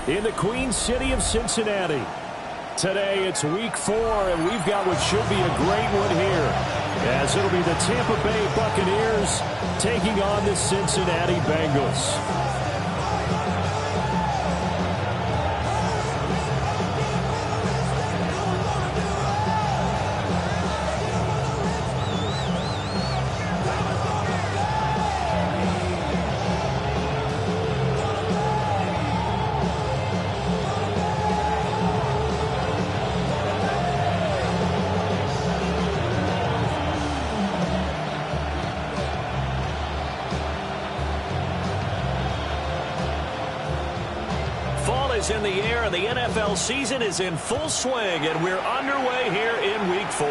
in the Queen City of Cincinnati. Today it's week 4, and we've got what should be a great one here, as it'll be the Tampa Bay Buccaneers taking on the Cincinnati Bengals. In the air, and the NFL season is in full swing, and we're underway here in week 4.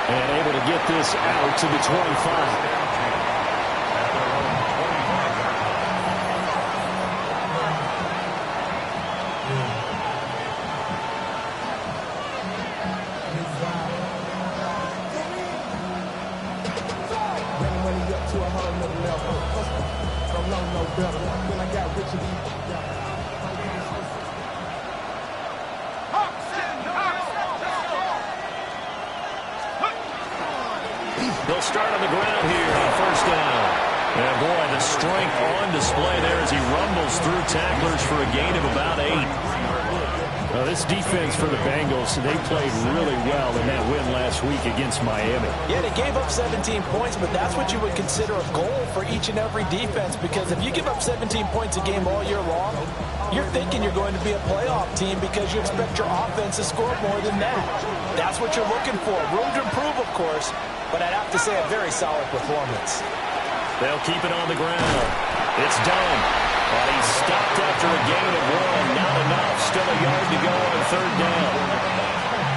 And able to get this out to the 25. They'll start on the ground here on first down. And boy, the strength on display there as he rumbles through tacklers for a gain of about 8. This defense for the Bengals, they played really well in that win last week against Miami. Yeah, they gave up 17 points, but that's what you would consider a goal for each and every defense, because if you give up 17 points a game all year long, you're thinking you're going to be a playoff team because you expect your offense to score more than that. That's what you're looking for. Room to improve, of course, but I'd have to say a very solid performance. They'll keep it on the ground. It's done. But he's stopped after a gain of 1. Not enough. Still a yard to go on third down.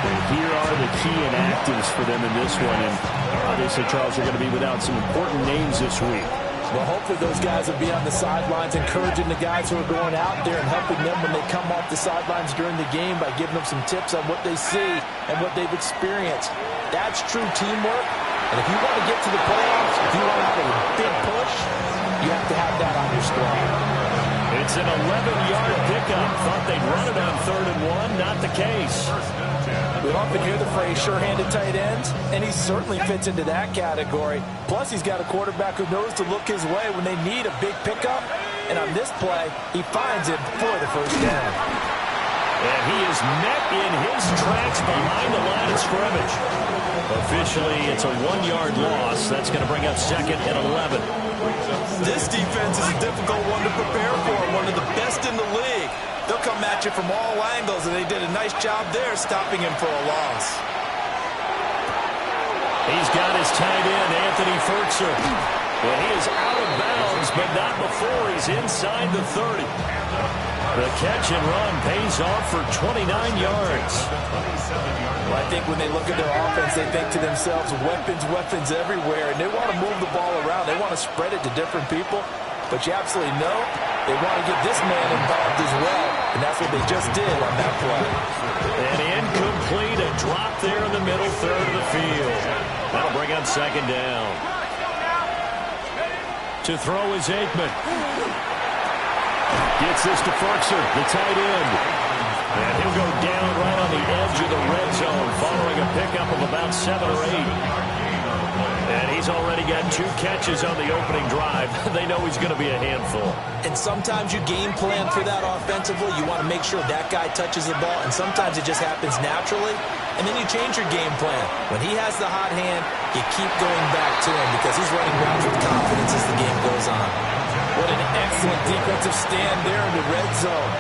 And here are the key inactives for them in this one. And obviously, Charles, are going to be without some important names this week. Well, hopefully those guys will be on the sidelines encouraging the guys who are going out there and helping them when they come off the sidelines during the game by giving them some tips on what they see and what they've experienced. That's true teamwork. And if you want to get to the playoffs, if you want to have a big push, you have to have that on your squad. It's an 11-yard pickup. Thought they'd run it on 3rd and 1. Not the case. We often hear the phrase sure-handed tight ends, and he certainly fits into that category. Plus, he's got a quarterback who knows to look his way when they need a big pickup. And on this play, he finds it for the first down. And he is met in his tracks behind the line of scrimmage. Officially, it's a 1-yard loss. That's going to bring up 2nd and 11. This defense is a difficult one to prepare for, one of the best in the league. They'll come at you from all angles, and they did a nice job there stopping him for a loss. He's got his tight end, Anthony Fertzer. And he is out of bounds, but not before he's inside the 30. The catch and run pays off for 29 yards. Well, I think when they look at their offense, they think to themselves, weapons, weapons everywhere, and they want to move the ball around. They want to spread it to different people, but you absolutely know they want to get this man involved as well, and that's what they just did on that play. And incomplete, a drop there in the middle third of the field. That'll bring up 2nd down. To throw is Aikman. Gets this to Fertzer, the tight end. And he'll go down right on the edge of the red zone following a pickup of about 7 or 8. And he's already got 2 catches on the opening drive. They know he's going to be a handful. And sometimes you game plan for that offensively. You want to make sure that guy touches the ball, and sometimes it just happens naturally. And then you change your game plan. When he has the hot hand, you keep going back to him because he's running routes with confidence as the game goes on. What an excellent defensive stand there in the red zone.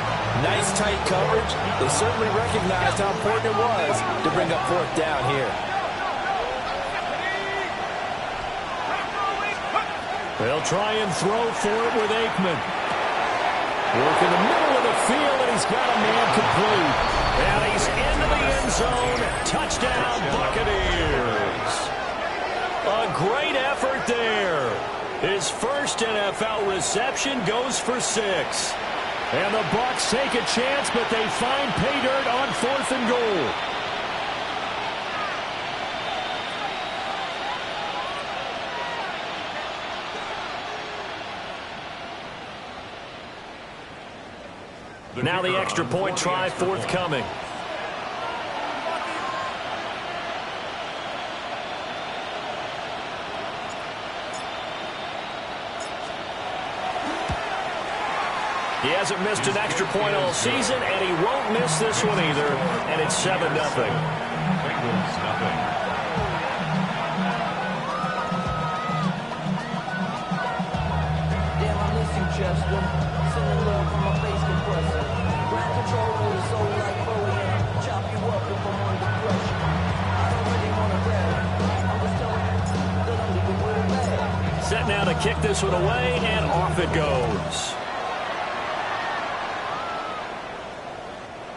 Nice tight coverage. They certainly recognized how important it was to bring up 4th down here. They'll try and throw for it with Aikman. Work in the middle of the field, and he's got a man complete. And he's into the end zone. Touchdown, Buccaneers. A great effort there. His first NFL reception goes for 6. And the Bucs take a chance, but they find pay dirt on 4th and goal. Now the extra point try forthcoming. He hasn't missed an extra point all season, and he won't miss this one either. And it's 7-0. Bengals nothing. Damn, I miss you, Chester. Sending love from my face compressor. Ground control with a soul like Chloe. Chop you up if I'm under pressure. I don't really want to grab it. I'm just telling you that I'm leaving with a bag. Set now to kick this one away, and off it goes.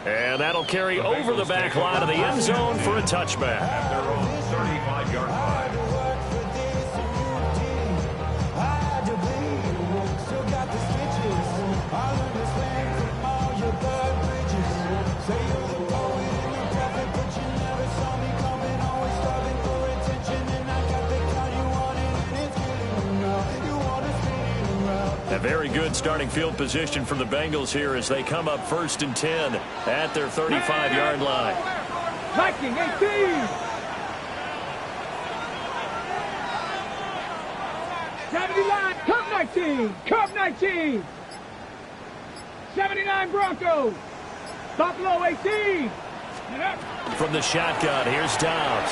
And that'll carry over the back line of the end zone for a touchback. At their own 35-yard line. A very good starting field position from the Bengals here as they come up 1st and 10 at their 35-yard line. Viking 18. 79, Cup 19, Cup 19. 79 Broncos, Buffalo 18. From the shotgun, here's Dobbs.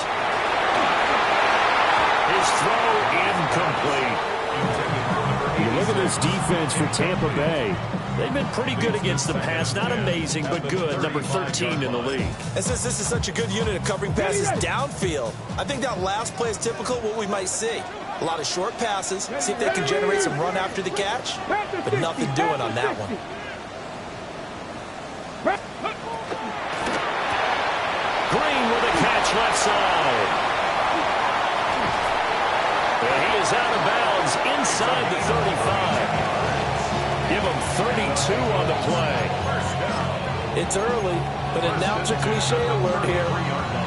His throw incomplete. You look at this defense for Tampa Bay. They've been pretty good against the pass. Not amazing, but good. Number 13 in the league. And since this is such a good unit of covering passes downfield, I think that last play is typical of what we might see. A lot of short passes, see if they can generate some run after the catch, but nothing doing on that one. Green with a catch left side. And he is out of bounds inside the 35. Give him 32 on the play. It's early, but announcer cliche alert here.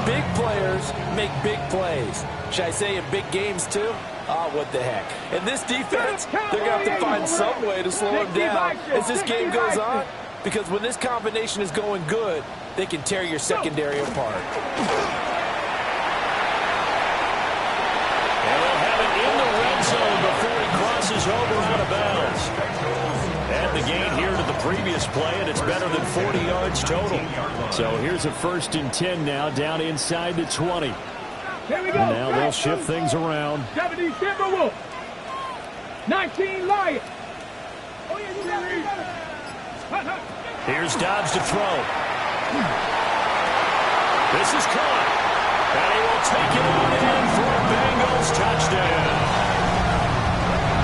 Big players make big plays. Should I say in big games too? Oh, what the heck. And this defense, they're going to have to find some way to slow him down as this game goes on. Because when this combination is going good, they can tear your secondary apart. Before he crosses over out of bounds. And the gain here to the previous play, and it's better than 40 yards total. So here's a 1st and 10 now, down inside the 20. Here we go. And now they'll shift things around. 70 Timberwolves, 19 Lions. Oh, yeah, you got it. Here's Dobbs to throw. This is caught. And he will take it on in for a Bengals touchdown.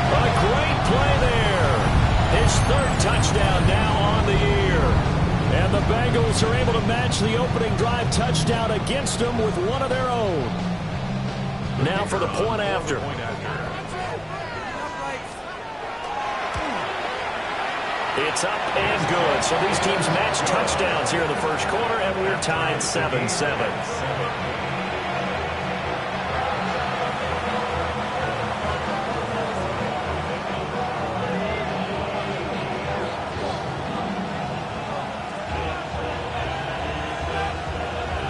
A great play there. His 3rd touchdown now on the year. And the Bengals are able to match the opening drive touchdown against them with one of their own. Now for the point after. It's up and good. So these teams match touchdowns here in the first quarter, and we're tied 7-7.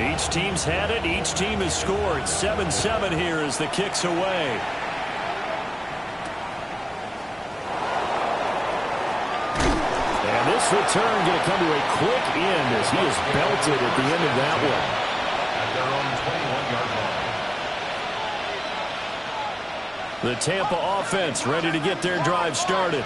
Each team's had it. Each team has scored. 7-7 here as the kick's away. And this return going to come to a quick end as he is belted at the end of that one. At their own 21-yard line. The Tampa offense ready to get their drive started.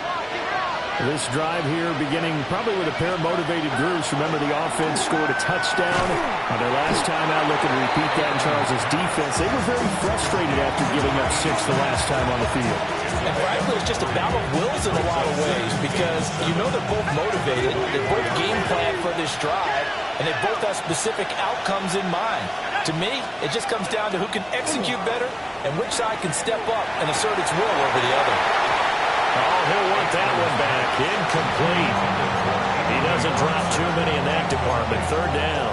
This drive here beginning probably with a pair of motivated groups. Remember, the offense scored a touchdown on their last time out, looking to repeat that in Charles' defense. They were very frustrated after giving up 6 the last time on the field. And frankly, it's just a battle of wills in a lot of ways because you know they're both motivated. They both game plan for this drive, and they both have specific outcomes in mind. To me, it just comes down to who can execute better and which side can step up and assert its will over the other. Oh, he'll want that one back. Incomplete. He doesn't drop too many in that department. 3rd down.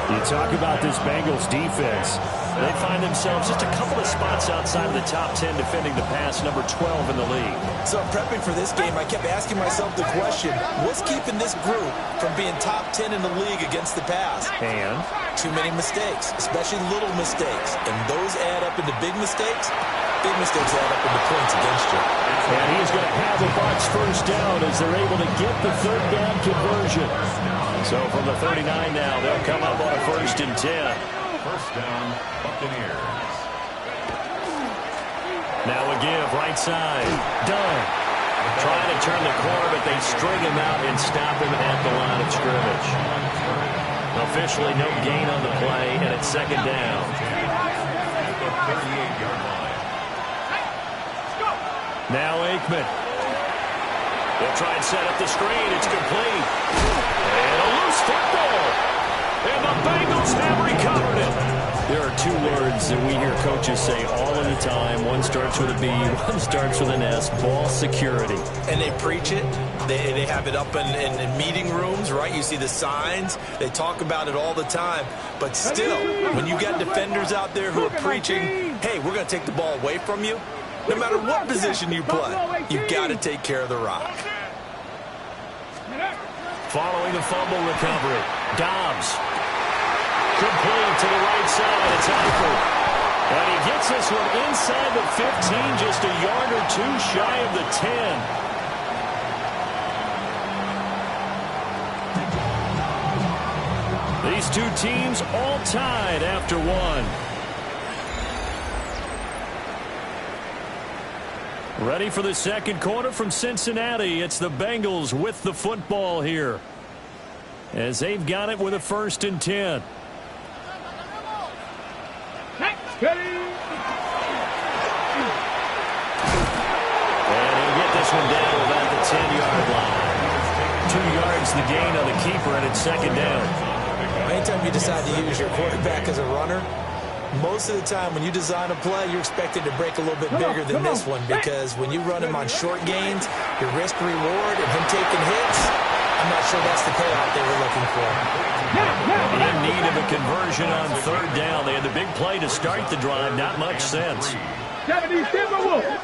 You talk about this Bengals defense. They find themselves just a couple of spots outside of the top 10 defending the pass, number 12 in the league. So prepping for this game, I kept asking myself the question, what's keeping this group from being top 10 in the league against the pass? And too many mistakes, especially little mistakes. And those add up into big mistakes. Big mistakes add up into points against you. And he's going to have the Bucs first down as they're able to get the third down conversion. So from the 39 now, they'll come up on a 1st and 10. First down, Buccaneers. Now a give, right side. Done. Trying to turn the corner, but they string him out and stop him at the line of scrimmage. Officially no gain on the play, and it's 2nd down. At the 38-yard line. Now Aikman. They'll try and set up the screen. It's complete. And a loose football. And the Bengals have recovered it. There are 2 words that we hear coaches say all of the time. One starts with a B, one starts with an S. Ball security. And they preach it. They have it up in meeting rooms, right? You see the signs. They talk about it all the time. But still, when you got defenders out there who are preaching, hey, we're going to take the ball away from you, no matter what position you play, you've got to take care of the rock. Following the fumble recovery, Dobbs. Complete to the right side. It's Eifert. And he gets this one inside the 15, just a yard or 2 shy of the 10. These 2 teams all tied after 1. Ready for the 2nd quarter from Cincinnati. It's the Bengals with the football here, as they've got it with a 1st and 10. And he'll get this one down about the 10-yard line. 2 yards the gain on the keeper, and it's 2nd down. Anytime you decide to use your quarterback as a runner, most of the time when you design a play, you're expected to break a little bit bigger than this one, because when you run him on short gains, your risk-reward and him taking hits, I'm not sure that's the payoff they were looking for. In need of a conversion on 3rd down. They had the big play to start the drive. Not much sense. 70 Timberwolves.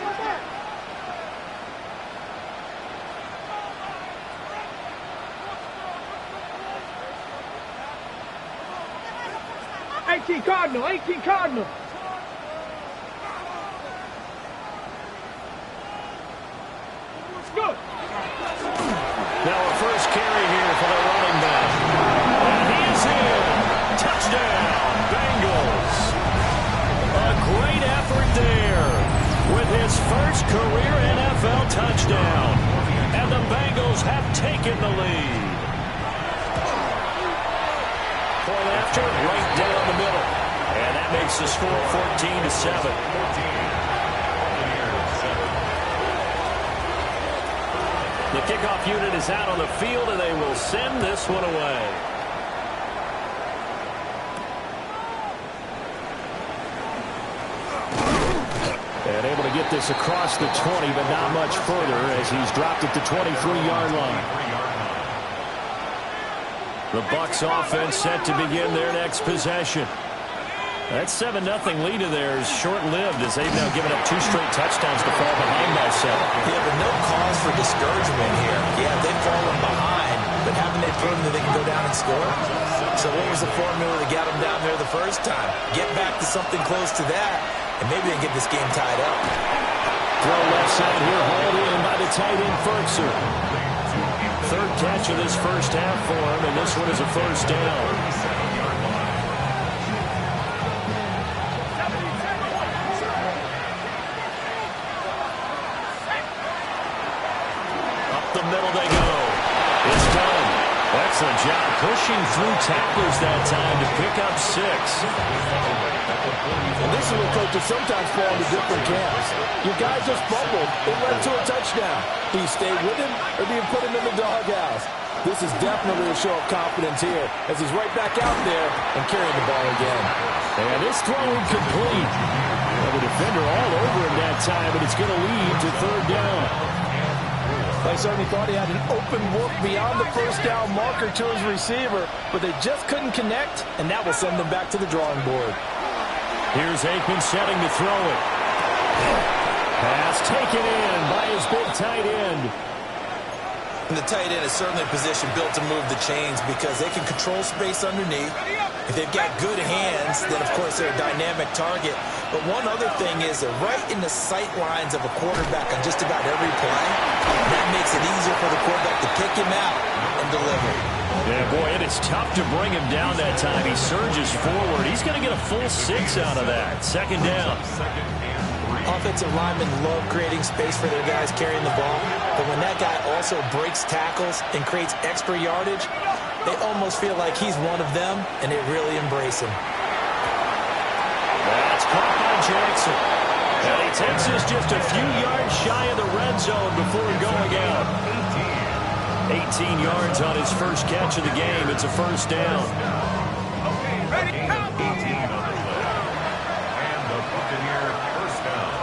Cardinal, 18 Cardinal. Good. Now a first carry here for the running back. And he is in. Touchdown, Bengals. A great effort there with his first career NFL touchdown. And the Bengals have taken the lead. Point after, right down the middle. And that makes the score 14-7. The kickoff unit is out on the field, and they will send this one away. And able to get this across the 20, but not much further as he's dropped at the 23-yard line. The Bucs offense set to begin their next possession. That 7-0 lead of theirs short-lived as they've now given up 2 straight touchdowns to fall behind by 7. Yeah, but no cause for discouragement here. Yeah, they've fallen behind, but haven't they proven that they can go down and score? So what was the formula that got them down there the first time? Get back to something close to that, and maybe they get this game tied up. Throw left side here, hauled in by the tight end, Ferkser. 3rd catch of this first half for him, and this one is a first down. The middle they go. It's done. Excellent job pushing through tacklers that time to pick up 6. And this is where coaches sometimes fall into different camps. Your guy just fumbled. It led to a touchdown. Do you stay with him or do you put him in the doghouse? This is definitely a show of confidence here as he's right back out there and carrying the ball again. And this throw incomplete. Well, the defender all over him that time, but it's going to lead to 3rd down. They certainly thought he had an open look beyond the first down marker to his receiver, but they just couldn't connect, and that will send them back to the drawing board. Here's Aikman setting to throw it. Pass taken in by his big tight end. And the tight end is certainly a position built to move the chains because they can control space underneath. If they've got good hands, then, of course, they're a dynamic target. But one other thing is they're right in the sight lines of a quarterback on just about every play. That makes it easier for the quarterback to pick him out and deliver. Yeah, boy, it is tough to bring him down that time. He surges forward. He's going to get a full 6 out of that. Second down. Offensive linemen love creating space for their guys carrying the ball, but when that guy also breaks tackles and creates extra yardage, they almost feel like he's one of them, and they really embrace him. That's caught by Jackson. And he takes us just a few yards shy of the red zone before going out. 18 yards on his first catch of the game. It's a first down. Ready, 18 on the play. And the Buccaneer first down.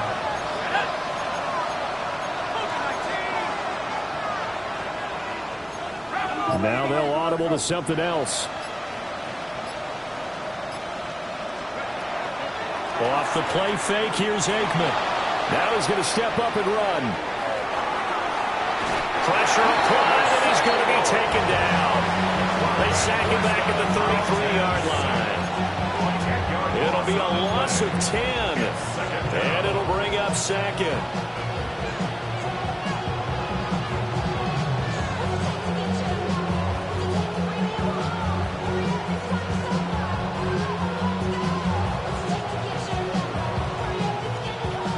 Now they'll audible to something else. Off the play fake, here's Aikman. Now he's going to step up and run. Pressure applied, and he's going to be taken down. They sack him back at the 33-yard line. It'll be a loss of 10, and it'll bring up second.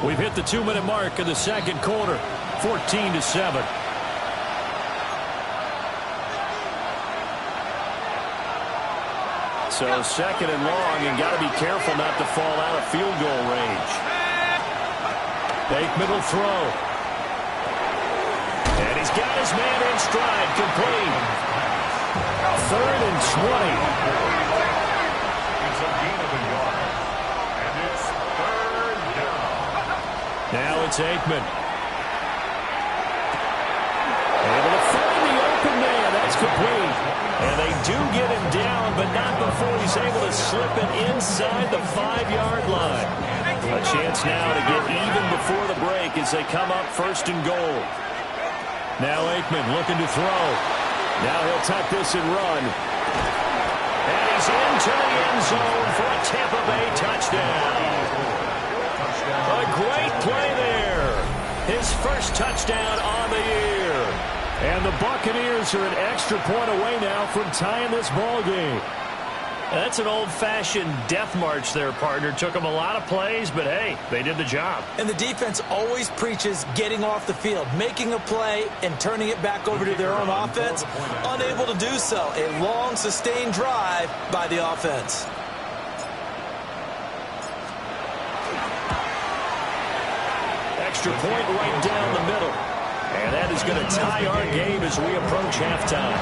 We've hit the 2-minute mark in the second quarter, 14-7. So second and long, and got to be careful not to fall out of field goal range. Aikman will throw. And he's got his man in stride, complete. 3rd and 20. It's a gain of a yard. And it's 3rd down. Now it's Aikman. Able to find the open man. That's complete. And they do get him down, but not before he's able to slip it inside the 5-yard line. A chance now to get even before the break as they come up 1st and goal. Now Aikman looking to throw. Now he'll tuck this and run. And he's into the end zone for a Tampa Bay touchdown. A great play there. His first touchdown on the year. And the Buccaneers are an extra point away now from tying this ball game. That's an old-fashioned death march there, partner. Took them a lot of plays, but hey, they did the job. And the defense always preaches getting off the field, making a play, and turning it back over to their own offense. Unable to do so. A long, sustained drive by the offense. Extra point right down the middle. And that is going to tie our game as we approach halftime.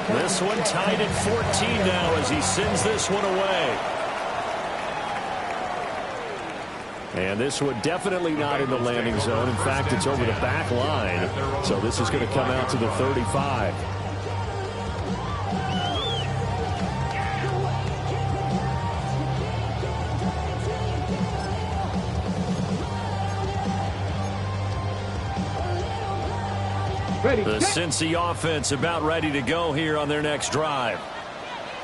This one tied at 14 now as he sends this one away. And this one definitely not in the landing zone. In fact, it's over the back line. So this is going to come out to the 35. The Cincy offense about ready to go here on their next drive.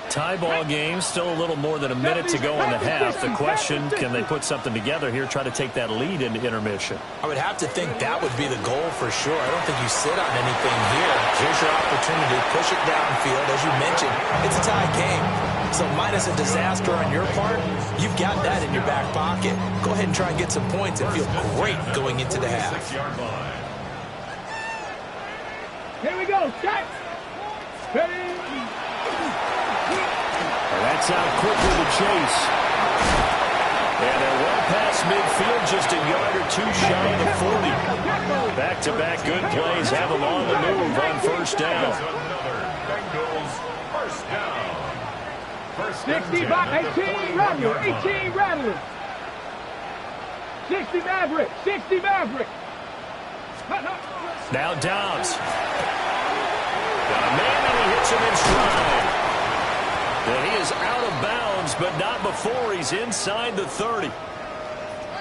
Tie ball game, still a little more than a minute to go in the half. The question, can they put something together here, try to take that lead into intermission? I would have to think that would be the goal for sure. I don't think you sit on anything here. Here's your opportunity. Push it downfield. As you mentioned, it's a tie game. So minus a disaster on your part, you've got that in your back pocket. Go ahead and try and get some points and feel great going into the half. 6-yard line. Here we go. Set. Ready. And that's out quickly to Chase. And they're well across midfield, just a yard or two shy of the 40. Back-to-back good plays have them on the move on first down. Another Bengals first down. First and 60 10 by at the 18 Rattler. 41-yard line. 18 Rattler. 60 Maverick. 60 Maverick. Now Dobbs. Got a man and he hits him in stride. And he is out of bounds, but not before he's inside the 30.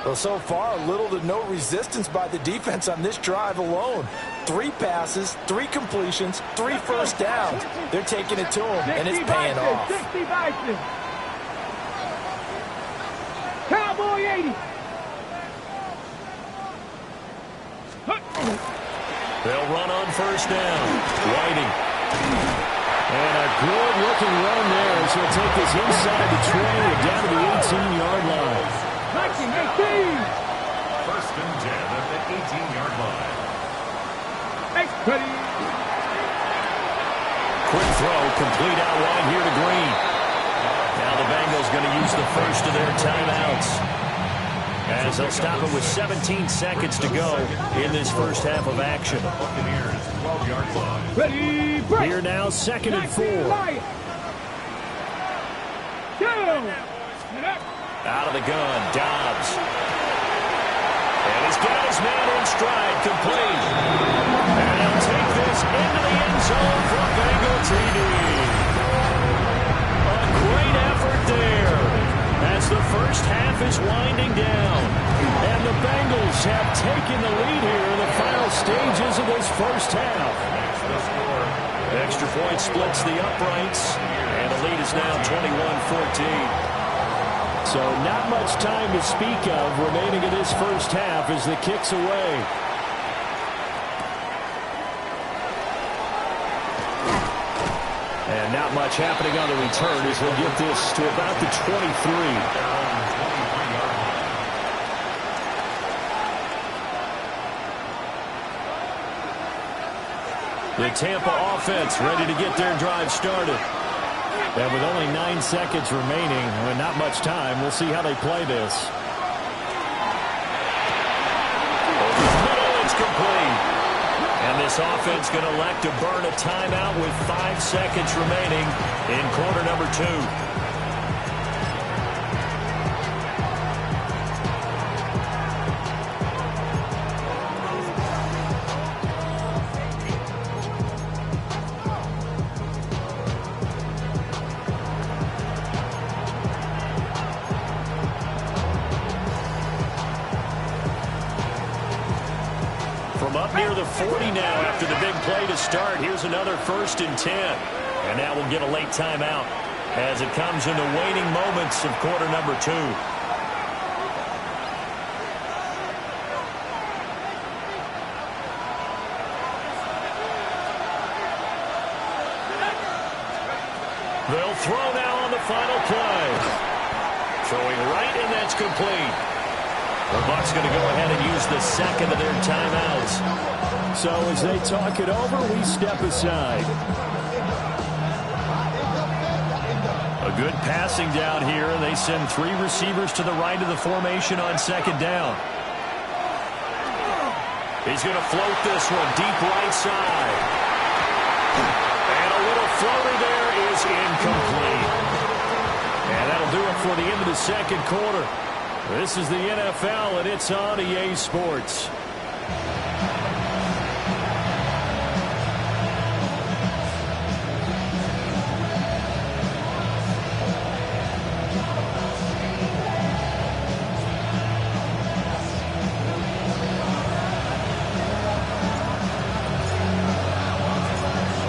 Well, so far, little to no resistance by the defense on this drive alone. 3 passes, 3 completions, 3 first downs. They're taking it to him, and it's paying off. 60 Bison. Cowboy 80. They'll run on first down. Whiting. And a good-looking run there as he'll take this inside the 20 and down to the 18-yard line. 19-18. First and 10 at the 18-yard line. Ready. Quick throw, complete out wide here to Green. Now the Bengals going to use the first of their timeouts, as they'll stop it with 17 seconds to go in this first half of action. Buccaneers 12-yard line. Ready. Break. Here now, 2nd and 4. Down. Out of the gun, Dobbs. And he's got his man in stride, complete. And he'll take this into the end zone for Bengal TD. A great effort there as the first half is winding down. And the Bengals have taken the lead here in the final stages of this first half. Extra point splits the uprights, and the lead is now 21-14. So not much time to speak of remaining in this first half as the kick's away. And not much happening on the return as we'll get this to about the 23. The Tampa offense ready to get their drive started. And with only 9 seconds remaining, and not much time, we'll see how they play this. Over the middle, it's complete. And this offense going to elect to burn a timeout with 5 seconds remaining in quarter number 2. Up near the 40 now after the big play to start. Here's another 1st and 10. And now we'll get a late timeout as it comes in the waning moments of quarter number 2. They'll throw now on the final play. Throwing right, and that's complete. The Bucs going to go ahead and use the second of their timeouts. So as they talk it over, we step aside. A good passing down here. They send 3 receivers to the right of the formation on 2nd down. He's going to float this one deep right side. And a little floater there is incomplete. And that'll do it for the end of the second quarter. This is the NFL, and it's on EA Sports.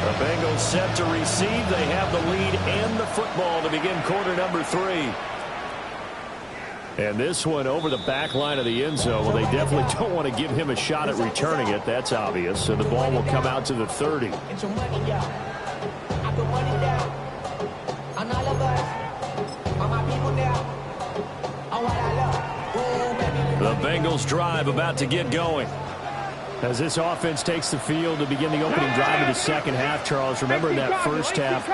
The Bengals set to receive. They have the lead and the football to begin quarter number 3. And this one over the back line of the end zone. Well, they definitely don't want to give him a shot at returning it. That's obvious. So the ball will come out to the 30. The Bengals drive about to get going. As this offense takes the field to begin the opening drive of the second half, Charles, remember in that first half,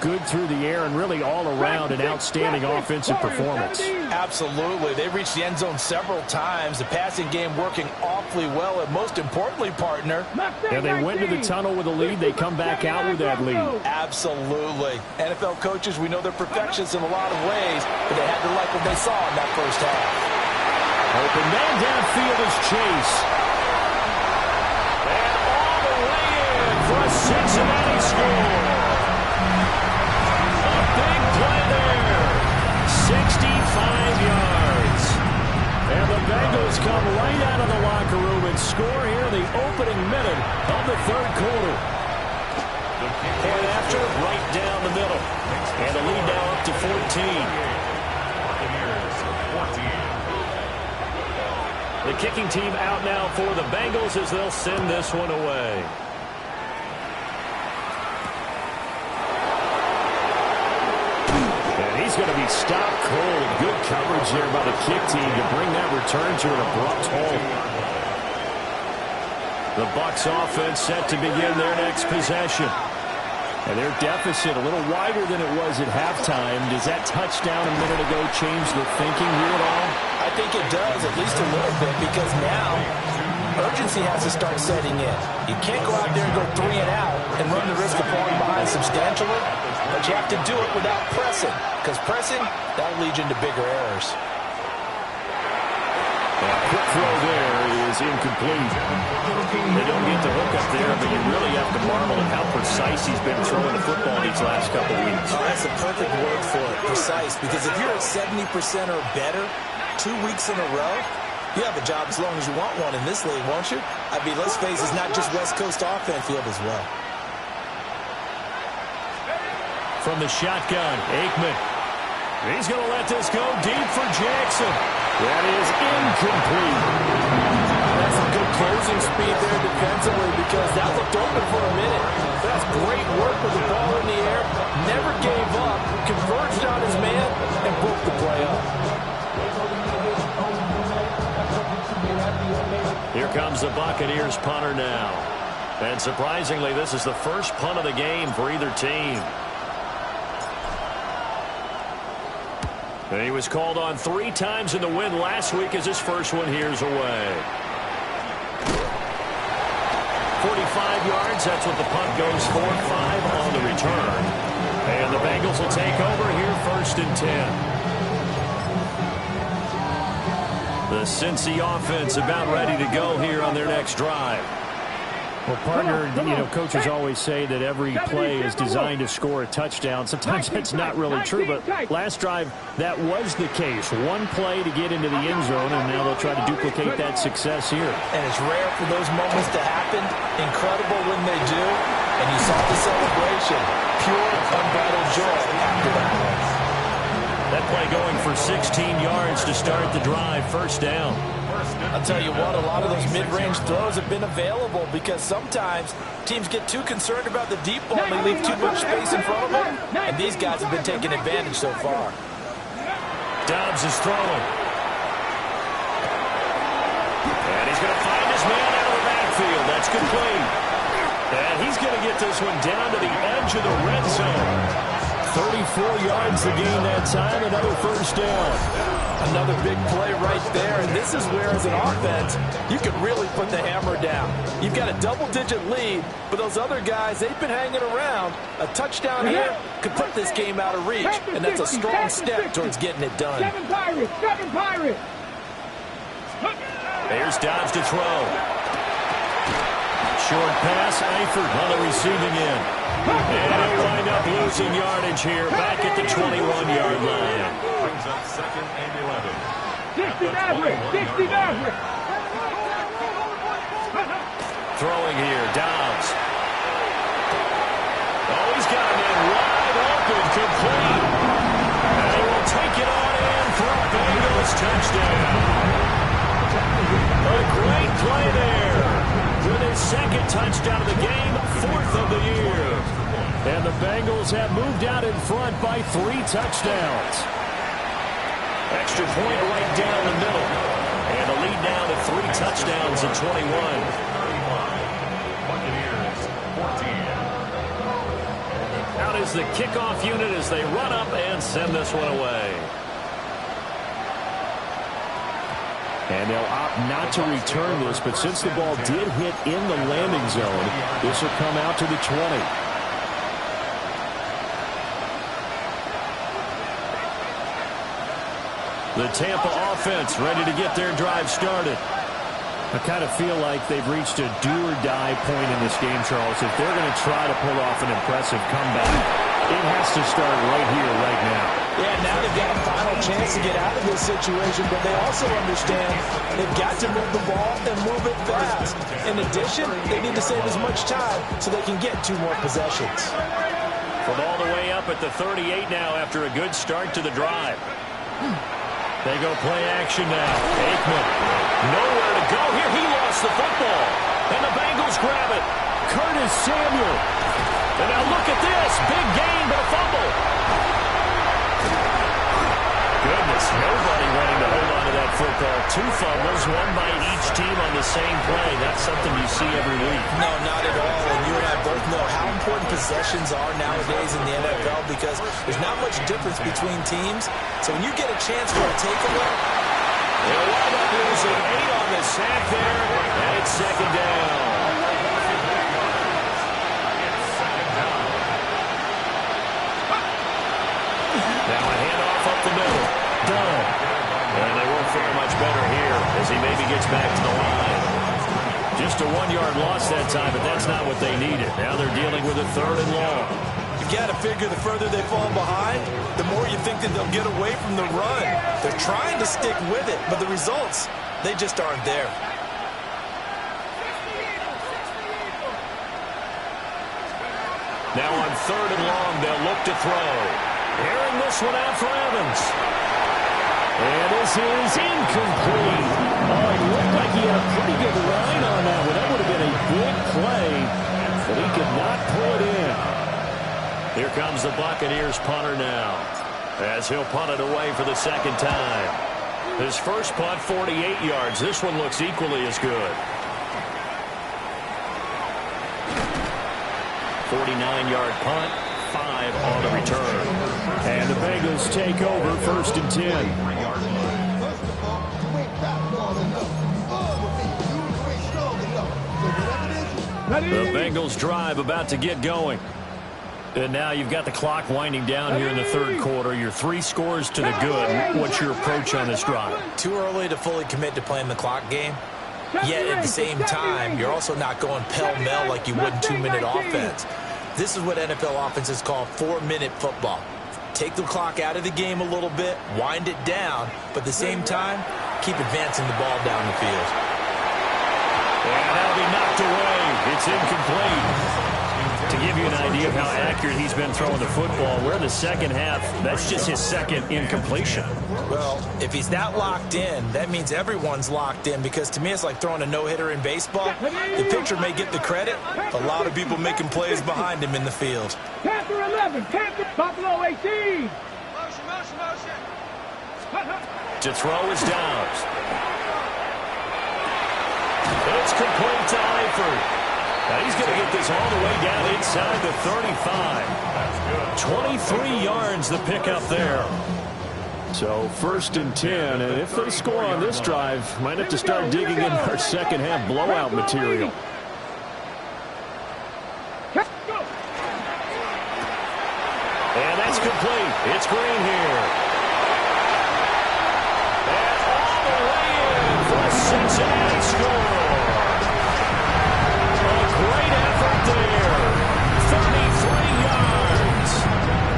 good through the air and really all around an outstanding offensive performance. Absolutely. They reached the end zone several times. The passing game working awfully well, and most importantly, partner. Yeah, they went to the tunnel with a lead. They come back out with that lead. Absolutely. NFL coaches, we know they're perfectionists in a lot of ways, but they had to like what they saw in that first half. Open man downfield is Chase. For a Cincinnati score. A big play there. 65 yards. And the Bengals come right out of the locker room and score here in the opening minute of the third quarter. Point after, right down the middle. And the lead now up to 14. The kicking team out now for the Bengals as they'll send this one away. He's going to be stopped cold. Good coverage there by the kick team to bring that return to an abrupt halt. The Bucs offense set to begin their next possession. And their deficit a little wider than it was at halftime. Does that touchdown a minute ago change the thinking here at all? I think it does, at least a little bit, because now urgency has to start setting in. You can't go out there and go 3 and out and run the risk of falling behind substantially, but you have to do it without pressing, because pressing, that'll lead you into bigger errors. Quick throw there is incomplete. They don't get the hook up there, but you really have to marvel at how precise he's been throwing the football these last couple of weeks. Oh, that's a perfect word for it, precise, because if you're at 70% or better 2 weeks in a row, you have a job as long as you want one in this league, won't you? I mean, let's face it, it's not just West Coast offense field as well. From the shotgun, Aikman. He's going to let this go deep for Jackson. That is incomplete. That's some good closing speed there defensively because that looked open for a minute. That's great work with the ball in the air. Never gave up, converged on his man, and broke the play up. Here comes the Buccaneers punter now. And surprisingly, this is the first punt of the game for either team. And he was called on 3 times in the win last week as his first one here's away. 45 yards, that's what the punt goes for. 5 on the return. And the Bengals will take over here 1st and 10. The Cincy offense about ready to go here on their next drive. Well, partner, coaches always say that every play is designed to score a touchdown. Sometimes that's not really true, but last drive, that was the case. One play to get into the end zone, and now they'll try to duplicate that success here. And it's rare for those moments to happen. Incredible when they do. And you saw the celebration. Pure, unbridled joy after that. That play going for 16 yards to start the drive. 1st down. I'll tell you what, a lot of those mid-range throws have been available because sometimes teams get too concerned about the deep ball and they leave too much space in front of them. And these guys have been taking advantage so far. Dobbs is throwing. And he's going to find his man out of the backfield. That's complete. And he's going to get this one down to the edge of the red zone. 34 yards to gain that time, another 1st down. Another big play right there, and this is where, as an offense, you can really put the hammer down. You've got a double-digit lead, but those other guys, they've been hanging around. A touchdown here could put this game out of reach, and that's a strong step towards getting it done. 7 Pirates! There's Dobbs to throw. Short pass, Eifert on the receiving end. And he'll wind up losing yardage here back at the 21-yard line. Brings up 2nd and 11. 60 Maverick! Throwing here, Dobbs. Oh, he's got a man wide open, complete. And he will take it on in for a Bengals touchdown. A great play there. With his 2nd touchdown of the game, 4th of the year. And the Bengals have moved out in front by 3 touchdowns. Extra point right down the middle. And the lead down to 3 touchdowns at 21. is the kickoff unit as they run up and send this one away. And they'll opt not to return this, but since the ball did hit in the landing zone, this will come out to the 20. The Tampa offense ready to get their drive started. I kind of feel like they've reached a do-or-die point in this game, Charles. If they're going to try to pull off an impressive comeback, it has to start right here, right now. Yeah, now they've got a final chance to get out of this situation, but they also understand they've got to move the ball and move it fast. In addition, they need to save as much time so they can get 2 more possessions. From all the way up at the 38 now after a good start to the drive. They go play action now. Aikman, nowhere to go here. He lost the football. And the Bengals grab it. Curtis Samuel. And now look at this. Big gain, but a fumble. Goodness, nobody wanting to hold on to that football. 2 fumbles, 1 by each team on the same play. That's something you see every week. No, not at all. And you and I both know how important possessions are nowadays in the NFL because there's not much difference between teams. So when you get a chance for a takeaway, they'll wind up losing 8 on the sack there, and it's second down. Now a handoff up the middle. Done. And they won't fare much better here as he maybe gets back to the line. Just a 1-yard loss that time, but that's not what they needed. Now they're dealing with a 3rd and long. You got to figure the further they fall behind, the more you think that they'll get away from the run. They're trying to stick with it, but the results, they just aren't there. Now on 3rd and long, they'll look to throw. Airing this one out for Evans. And this is incomplete. Oh, it looked like he had a pretty good line on that one. That would have been a big play, but he could not pull it in. Here comes the Buccaneers punter now, as he'll punt it away for the 2nd time. His first punt, 48 yards. This one looks equally as good. 49-yard punt, 5 on the return. And the Bengals take over 1st and 10. The Bengals drive about to get going. And now you've got the clock winding down here in the 3rd quarter. You're 3 scores to the good. What's your approach on this drive? Too early to fully commit to playing the clock game. Yet at the same time, you're also not going pell-mell like you would in 2-minute offense. This is what NFL offenses call 4-minute football. Take the clock out of the game a little bit, wind it down, but at the same time, keep advancing the ball down the field. And that'll be knocked away. It's incomplete. To give you an idea of how accurate he's been throwing the football, we're in the 2nd half. That's just his 2nd incompletion. Well, if he's that locked in, that means everyone's locked in, because to me it's like throwing a no-hitter in baseball. The pitcher may get the credit, a lot of people making plays behind him in the field. Panther 11, Panther, Buffalo 18. To throw is Downs. It's complete to Eifert. Now he's going to get this all the way down inside the 35. 23 yards the pickup there. So 1st and 10, and if they score on this drive, might have to start digging in our 2nd half blowout material. And that's complete. It's Green here. And all the way in for a Cincinnati score. Great effort there. 33 yards.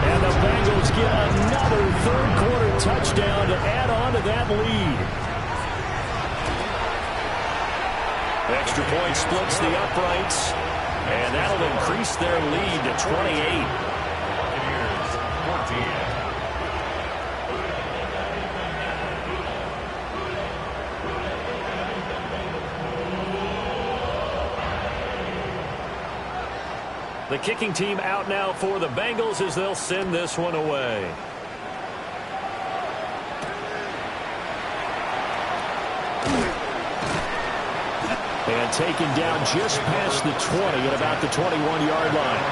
And the Bengals get another 3rd quarter touchdown to add on to that lead. Extra point splits the uprights. And that'll increase their lead to 28. The kicking team out now for the Bengals as they'll send this one away. And taken down just past the 20 at about the 21-yard line.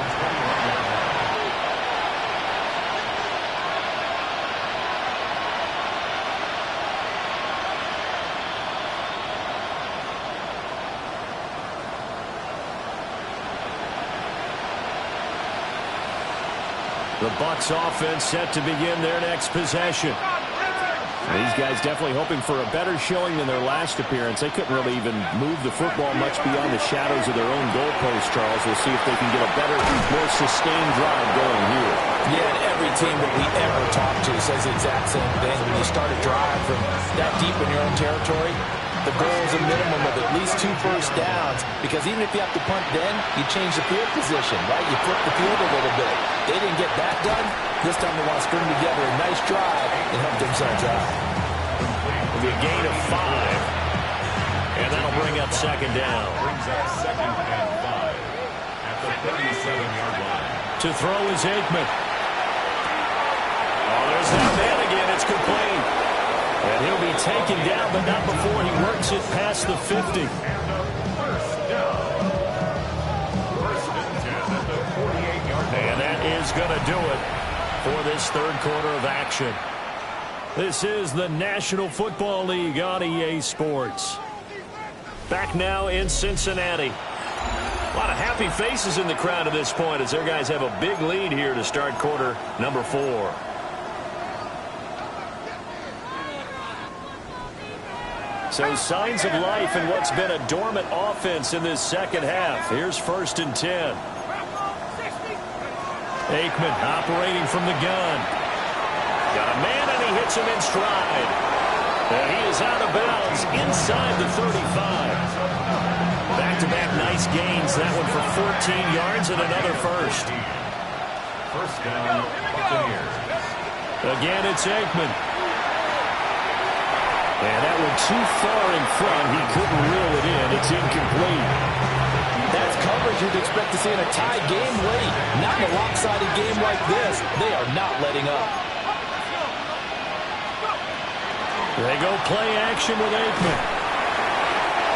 The Bucs offense set to begin their next possession. These guys definitely hoping for a better showing than their last appearance. They couldn't really even move the football much beyond the shadows of their own goalpost, Charles. We'll see if they can get a better, more sustained drive going here. Yeah, and every team that we ever talk to says the exact same thing. When you start a drive from that deep in your own territory, the goal is a minimum of at least 2 first downs, because even if you have to punt then, you change the field position, right? You flip the field a little bit. They didn't get that done. This time they want to string together a nice drive and help themselves out. It'll be a gain of 5. And that'll bring up second down. Brings up 2nd and 5 at the 37-yard line. To throw is Aikman. Oh, there's that man again. It's complete. And he'll be taken down, but not before he works it past the 50. And a first down. First and 10 at the 48-yard line. And that is going to do it for this third quarter of action. This is the National Football League on EA Sports. Back now in Cincinnati. A lot of happy faces in the crowd at this point as their guys have a big lead here to start quarter number 4. So signs of life in what's been a dormant offense in this second half. Here's 1st and 10. Aikman operating from the gun. Got a man and he hits him in stride. And he is out of bounds inside the 35. Back-to-back nice gains. That one for 14 yards and another first. First down, Buccaneers. Again, it's Aikman. And that one too far in front. He couldn't reel it in. It's incomplete. That's coverage you'd expect to see in a tie game late. Not in a lopsided game like this. They are not letting up. They go play action with Aikman.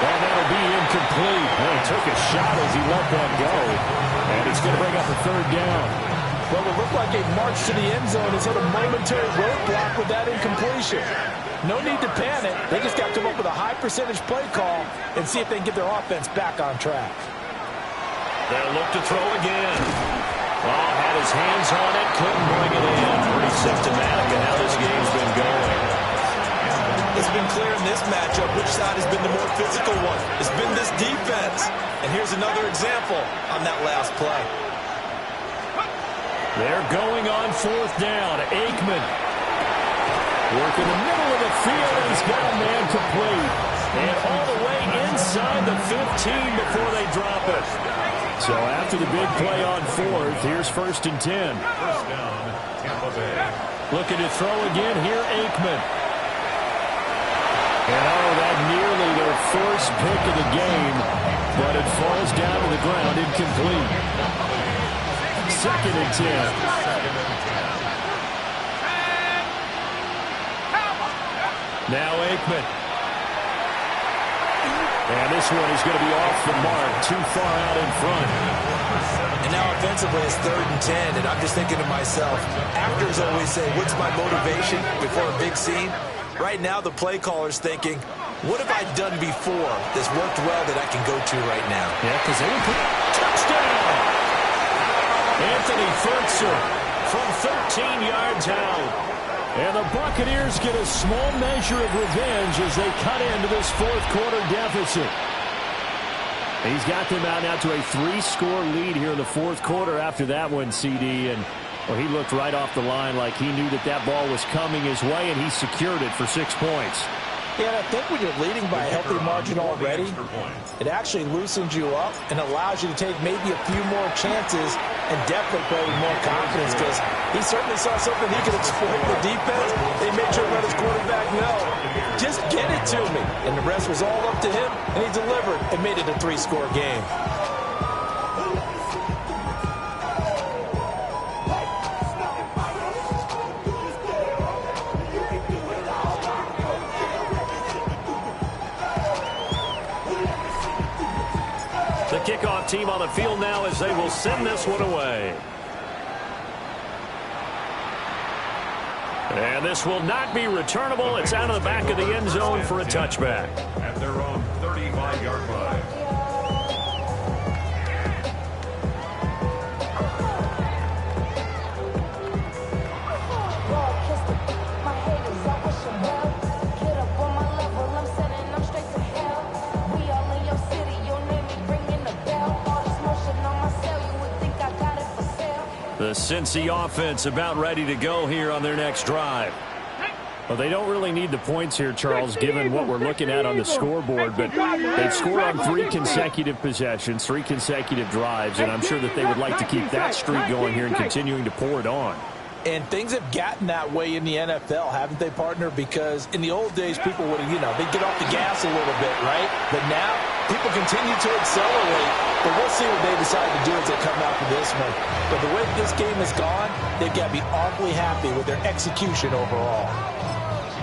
And that'll be incomplete. Well, he took a shot as he let that go. And it's going to bring up a third down. Well, it looked like a march to the end zone has hit a momentary roadblock with that incompletion. No need to panic. They just got to come up with a high percentage play call and see if they can get their offense back on track. They'll look to throw again. Oh, had his hands on it, couldn't bring it in. Pretty symptomatic of how this game's been going. It's been clear in this matchup which side has been the more physical one. It's been this defense. And here's another example on that last play. They're going on 4th down. Aikman. Work in the middle of the field, and he's got a man complete. And all the way inside the 15 before they drop it. So after the big play on 4th, here's 1st and 10. First down, Tampa Bay. Looking to throw again here, Aikman. And oh, that nearly their first pick of the game, but it falls down to the ground, incomplete. 2nd and 10. Now Aikman. And this one is going to be off the mark, too far out in front. And now offensively it's 3rd and 10, and I'm just thinking to myself, actors always say, what's my motivation before a big scene? Right now the play caller's thinking, what have I done before that's worked well that I can go to right now? Yeah, because they would put touchdown. Anthony Fertzer from 13 yards out. And the Buccaneers get a small measure of revenge as they cut into this 4th quarter deficit. He's got them out now to a 3-score lead here in the 4th quarter after that one, CD. And well, he looked right off the line like he knew that that ball was coming his way, and he secured it for 6 points. Yeah, and I think when you're leading by a healthy margin already, it actually loosens you up and allows you to take maybe a few more chances and definitely play with more confidence, because he certainly saw something he could exploit in the defense. They made sure to let his quarterback know, just get it to me. And the rest was all up to him, and he delivered and made it a 3-score game. Kickoff team on the field now as they will send this one away. And this will not be returnable. It's out of the back of the end zone for a touchback. At their own 35-yard line. Cincy offense about ready to go here on their next drive. Well, they don't really need the points here, Charles, given what we're looking at on the scoreboard. But they've scored on 3 consecutive possessions, 3 consecutive drives, and I'm sure that they would like to keep that streak going here and continuing to pour it on. And things have gotten that way in the NFL, haven't they, partner? Because in the old days, people would, they'd get off the gas a little bit, right? But now, people continue to accelerate. But we'll see what they decide to do as they come out for this one. But the way this game has gone, they've got to be awfully happy with their execution overall.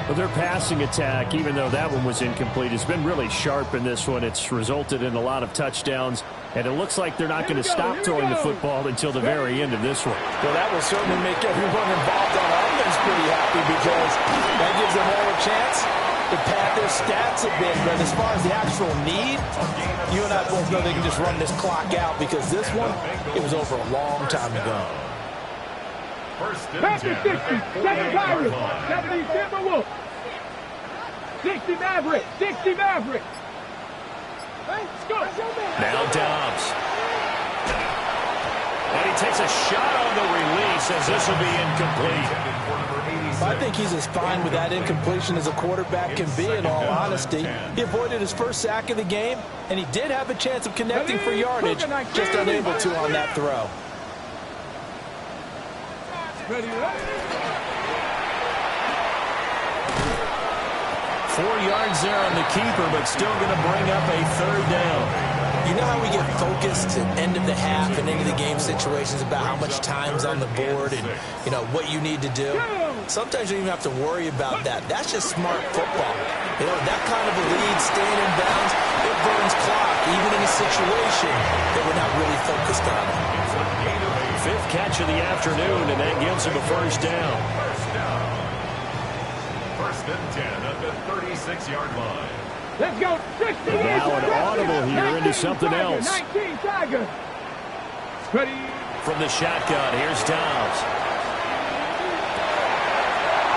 Well, their passing attack, even though that one was incomplete, has been really sharp in this one. It's resulted in a lot of touchdowns, and it looks like they're not going to stop throwing the football until the very end of this one. Well, that will certainly make everyone involved on offense pretty happy because that gives them all a chance to pad their stats a bit. But as far as the actual need, you and I both know they can just run this clock out because this one, it was over a long time ago. First and Back to 10 60. at the 7 48-yard Pirates. line. 70 Timberwolves. 60 Mavericks. 60 Mavericks. Let's go. Now Dobbs. And he takes a shot on the release as this will be incomplete. I think he's as fine with that incompletion as a quarterback can be, in all honesty. He avoided his first sack of the game, and he did have a chance of connecting for yardage, just unable to on that throw. Ready, 4 yards there on the keeper, but still going to bring up a 3rd down. You know how we get focused at end of the half and into the game situations about how much time's on the board and, what you need to do? Sometimes you don't even have to worry about that. That's just smart football. That kind of a lead, staying in bounds, it burns clock, even in a situation that we're not really focused on. 5th catch of the afternoon, and that gives him a 1st down. First and 10 at the 36-yard line. Let's go. 60. Now an audible here into something else. 19 Tigers. Ready. From the shotgun, here's Dobbs.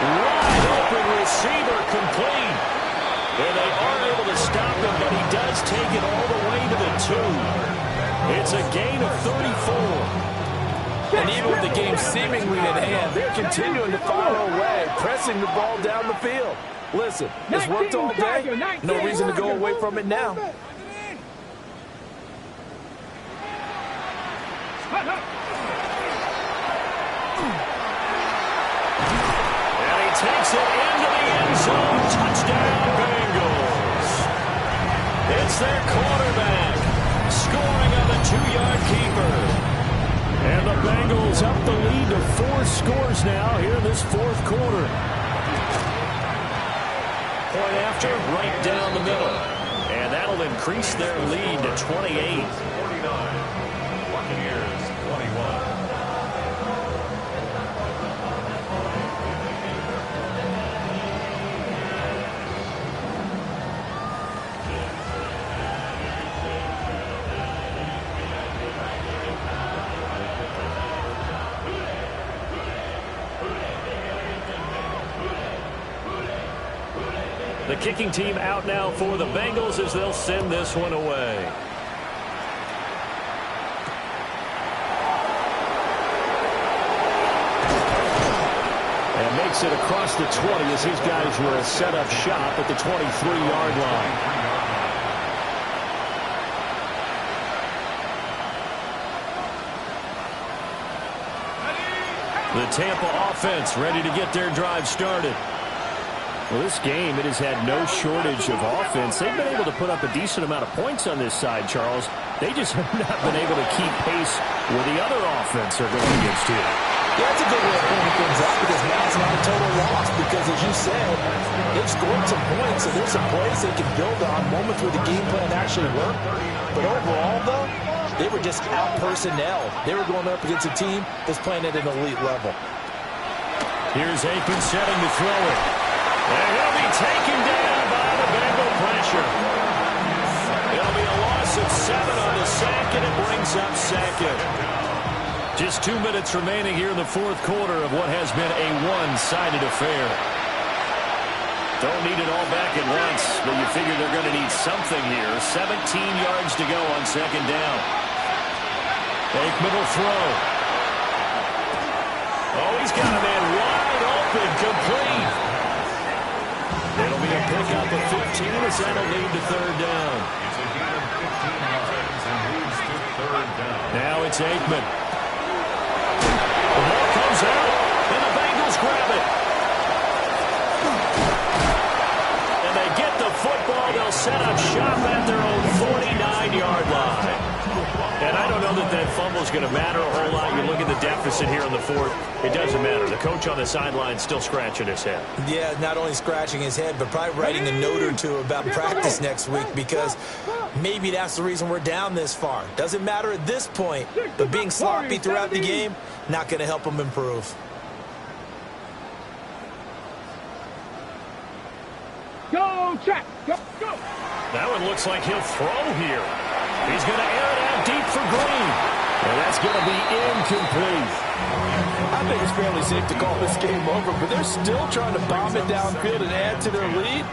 Wide open receiver complete. And they are able to stop him, but he does take it all the way to the 2. It's a gain of 34. And even with the game seemingly in hand, they're continuing to fire away, pressing the ball down the field. Listen, it's worked all day. No reason to go away from it now. And he takes it into the end zone. Touchdown, Bengals. It's their quarterback scoring on the 2-yard keeper. And the Bengals up the lead to 4 scores now here in this 4th quarter. Point after, right down the middle. And that'll increase their lead to 28. 49. Buccaneers 21. The kicking team out now for the Bengals as they'll send this one away. And makes it across the 20 as his guys will set up shop at the 23-yard line. The Tampa offense ready to get their drive started. Well, this game, it has had no shortage of offense. They've been able to put up a decent amount of points on this side, Charles. They just have not been able to keep pace with the other offense they're going against here. Yeah, that's a good way of pointing things out because now it's not a total loss because, as you said, they've scored some points, so there's some plays they can build on, moments where the game plan actually worked. But overall, though, they were just out-personnel. They were going up against a team that's playing at an elite level. Here's Aikman setting to throw it. And he'll be taken down by the Bengal pressure. It'll be a loss of 7 on the sack, and it brings up 2nd. Just 2 minutes remaining here in the 4th quarter of what has been a one-sided affair. Don't need it all back at once, but you figure they're going to need something here. 17 yards to go on 2nd down. Aikman will throw. He's got a man wide open, complete. It'll be a pickup of 15 as that'll lead to third down. It's a gain of 15 yards and leads to third down. Now it's Aikman. The ball comes out, and the Bengals grab it. And they get the football. They'll set up shop at their own 49-yard line. And I don't know that that fumble is going to matter a whole lot. You look at the deficit here in the fourth. It doesn't matter. The coach on the sideline still scratching his head. Yeah, not only scratching his head, but probably writing a note or two about practice next week because maybe that's the reason we're down this far. Doesn't matter at this point, but being sloppy throughout the game, not going to help him improve. Go, check. Go, go. That one looks like he'll throw here. He's going to air it out deep for Green. And that's going to be incomplete. I think it's fairly safe to call this game over, but they're still trying to bomb it downfield and add to their lead.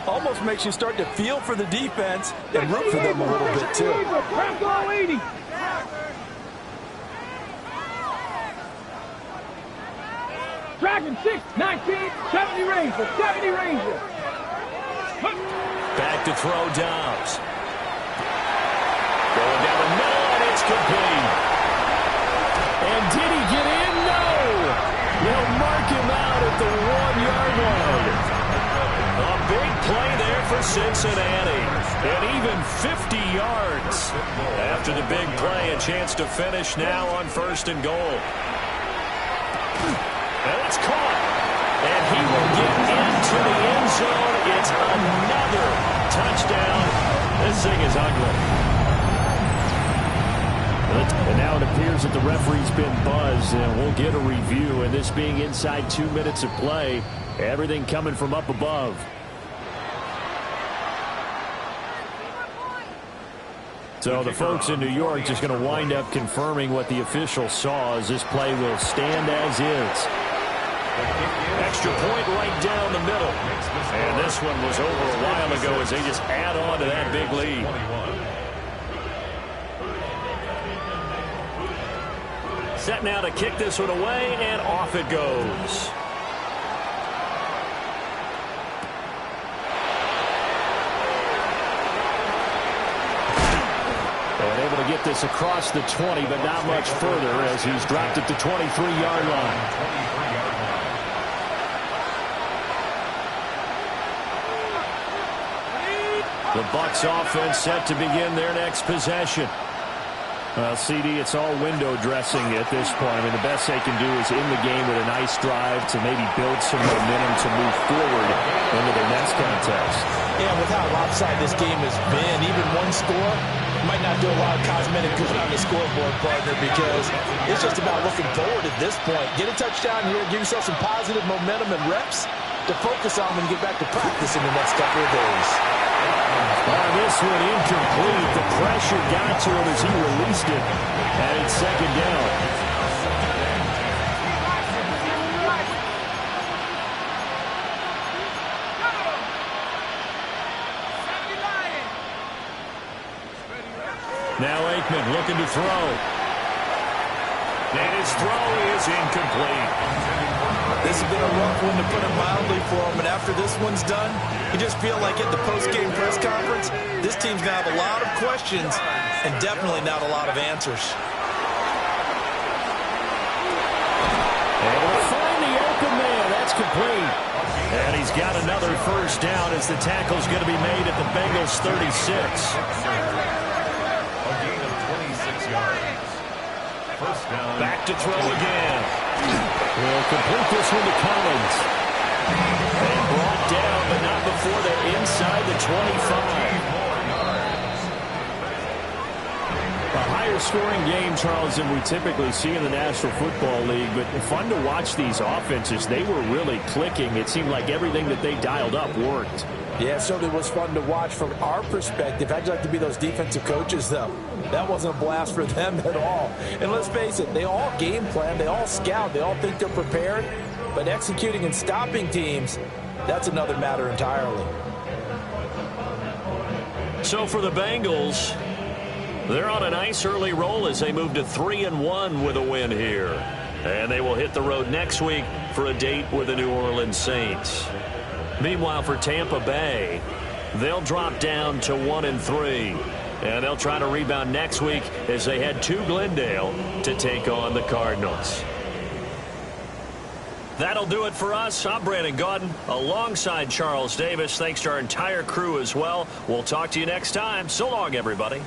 Almost makes you start to feel for the defense and root for them a little bit, too. Go 80. Dragon 6, 19, 70 Ranger, 70 Ranger. Back to throw Dobbs. Going down the middle, and it's complete. And did he get in? No. They'll mark him out at the 1-yard line. A big play there for Cincinnati. And even 50 yards. After the big play, a chance to finish now on 1st and goal. And it's caught. And he will get into the end zone. It's another touchdown. This thing is ugly. And now it appears that the referee's been buzzed, and we'll get a review. And this being inside 2 minutes of play, everything coming from up above. So the folks in New York just going to wind up confirming what the official saw, as this play will stand as is. Extra point right down the middle. And this one was over a while ago as they just add on to that big lead. Set now to kick this one away, and off it goes. And able to get this across the 20, but not much further as he's dropped at the 23-yard line. The Bucs offense set to begin their next possession. Well, CD, it's all window dressing at this point. I mean, the best they can do is in the game with a nice drive to maybe build some momentum to move forward into their next contest. Yeah, with how lopsided this game has been, even one score might not do a lot of cosmetic good on the scoreboard, partner, because it's just about looking forward at this point. Get a touchdown here, give yourself some positive momentum and reps to focus on when you get back to practice in the next couple of days. This one incomplete. The pressure got to him as he released it. And it's 2nd down. Now Aikman looking to throw. And his throw is incomplete. This has been a rough one, to put it mildly, for him. And after this one's done, you just feel like at the post-game press conference, this team's going to have a lot of questions and definitely not a lot of answers. Able to find the open man. That's complete. And he's got another 1st down as the tackle's going to be made at the Bengals 36. A gain of 26 yards. 1st down. Back to throw again. Will complete this one to Collins. And brought down, but not before they're inside the 25. A higher scoring game, Charles, than we typically see in the National Football League, but fun to watch these offenses. They were really clicking. It seemed like everything that they dialed up worked. Yeah, it certainly was fun to watch from our perspective. How'd you like to be those defensive coaches, though? That wasn't a blast for them at all. And let's face it, they all game plan, they all scout, they all think they're prepared. But executing and stopping teams, that's another matter entirely. So for the Bengals, they're on a nice early roll as they move to 3-1 with a win here. And they will hit the road next week for a date with the New Orleans Saints. Meanwhile, for Tampa Bay, they'll drop down to 1-3. And they'll try to rebound next week as they head to Glendale to take on the Cardinals. That'll do it for us. I'm Brandon Gaudin alongside Charles Davis. Thanks to our entire crew as well. We'll talk to you next time. So long, everybody.